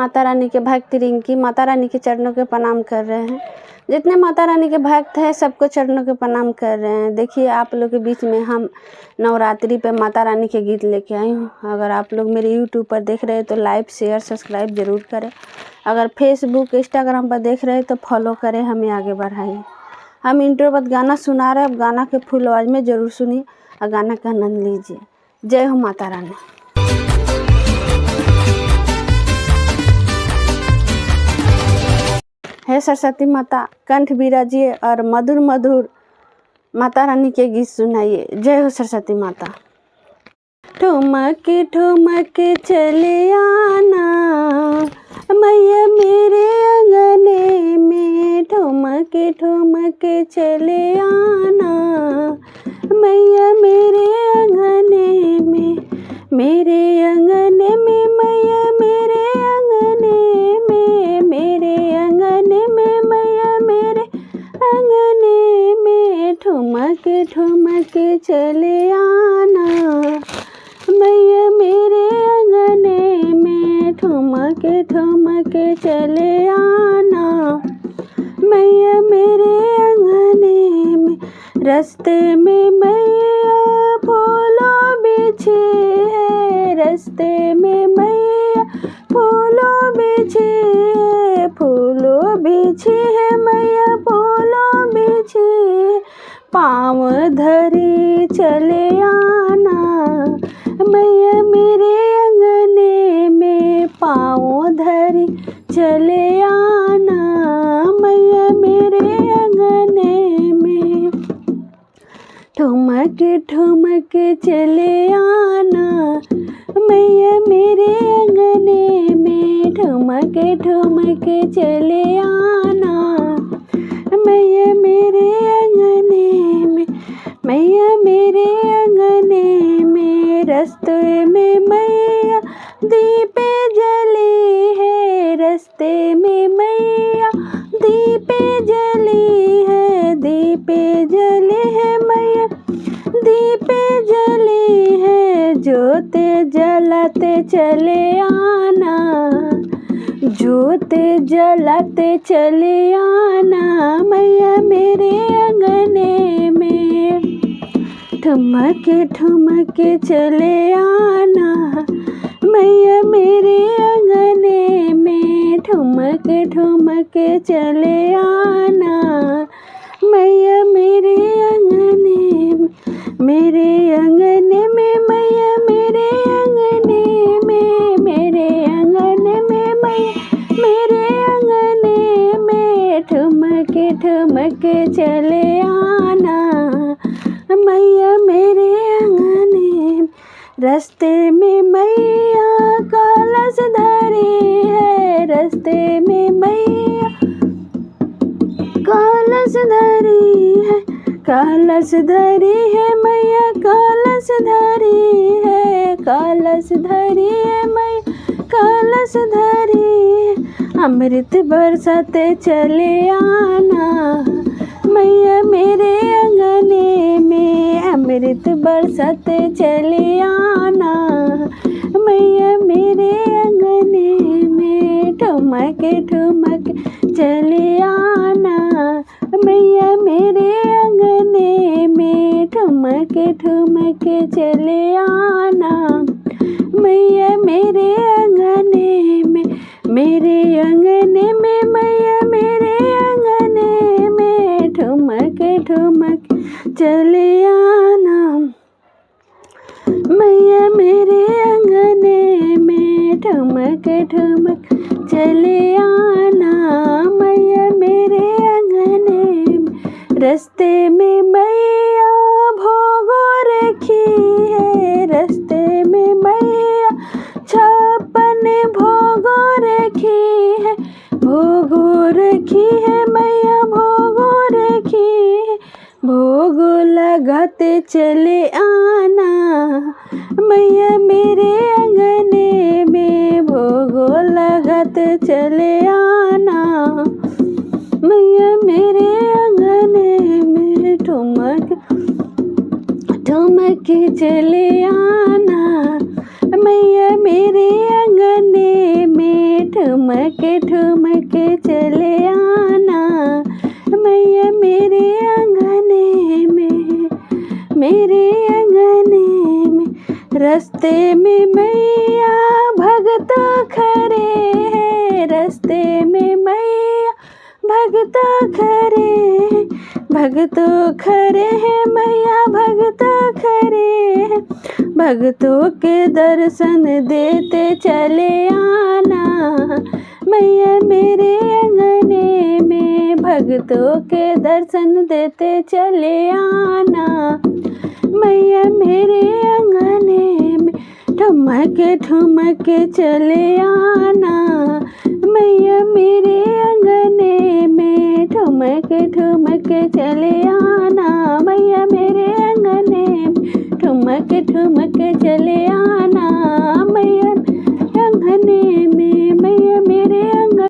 माता रानी के भक्त रिंकी माता रानी के चरणों के प्रणाम कर रहे हैं। जितने माता रानी के भक्त हैं सबको चरणों के प्रणाम कर रहे हैं। देखिए आप लोग के बीच में हम नवरात्रि पे माता रानी के गीत लेके आई हूँ। अगर आप लोग मेरे यूट्यूब पर देख रहे हैं तो लाइक शेयर सब्सक्राइब ज़रूर करें। अगर फेसबुक इंस्टाग्राम पर देख रहे हैं तो फॉलो करें, हमें आगे बढ़ाइए। हम इंट्रो बाद गाना सुना रहे हैं, अब गाना के फुल आवाज़ में ज़रूर सुनिए और गाना का आनंद लीजिए। जय हो माता रानी। हे सरस्वती माता कंठ बिराजिए और मधुर मधुर माता रानी के गीत सुनाइए। जय हो सरस्वती माता। ठुमक ठुमक चले आना मैया मेरे अंगने में, ठुमक ठुमक चले आना मैया मेरे अंगने में, मेरे अंगने में मैया मेरे अंगने में, मेरे अंगने में मैया मेरे अंगने में, ठुमक ठुमक चले आना मैया मेरे अंगने में, ठुमक ठुमक चले आना मैया मेरे अंगने में। रास्ते में मैया फूलों बिछे है, रास्ते में मैया फूलों बिछे है, फूलों बिछे है मैया फूलों बिछे, पाँव धरी चले आना मैया मेरे अंगने में, पाँव धरी चले आना मैया मेरे अंगने में। ठुमक ठुमक चले आना मैया मेरे अंगने में, ठुमक ठुमक चले आना मैया मेरे अंगने में, मैया मेरे अंगने में। रास्ते में मैया दीपे जली है, रास्ते में मैया दीपे जली है, दीपे जले है मैया दीपे जली है, जोते जलाते चले आना, जोते जलाते चले आना मैया मेरे अंगने में। ठुमक ठुमक चले आना मैया मेरे अंगने में, ठुमक ठुमक चले आना मैया मेरे अंगने में, मेरे अंगने में मैया मेरे अंगने में, मेरे अंगने में मैया मेरे अंगने में। ठुमक ठुमक चले आना मैया मेरे अंगने में। रास्ते में मैया कलश धरी है, रास्ते में मैया कलश धरी है, कलश धरी है मैया कलश धरी है, कलश धरी है मैया कलश धरी है। अमृत बरसाते चले आना मैया मेरे अंगने में, अमृत बरसाते चले आना मैया मेरे अंगने में। ठुमक ठुमक चले आना मैया मेरे अंगने में, ठुमक ठुमक चले आना मैया मेरे अंगने में, मेरे अंगने में मैया मेरे अंगने में। ठुमक ठुमक चले आना मैया मेरे अंगने में, ठुमक ठुमक चले आना मैया मेरे अंगने में। रास्ते में मैया भोगो रखी है, रास्ते में मैया छप्पन भोगो रखी है, भोगो रखी है मैया भोगो रखी है, भोगो लगाते चले आना मैया मेरे अंगने में, भोगो लगाते चले आना मैया मेरे अंगने में। ठुमक ठुमक चले आना मैया मेरे अंगने में, ठुमक ठुमके चले आना मैया मेरे अंगने में, मेरे अंगने में। रास्ते में मैया भगता खड़े हैं, रास्ते में मैया भगता खड़े हैं, भगतों खड़े हैं मैया भगता खड़े हैं। भगतों के दर्शन देते चले आना मैया मेरे अंगने में, भगतों के दर्शन देते चले आना मैया मेरे अंगने में। ठुमके चले आना मैया मेरे अंगने में, ठुमके चले आना मैया मेरे अंगने में, ठुमके चले आना।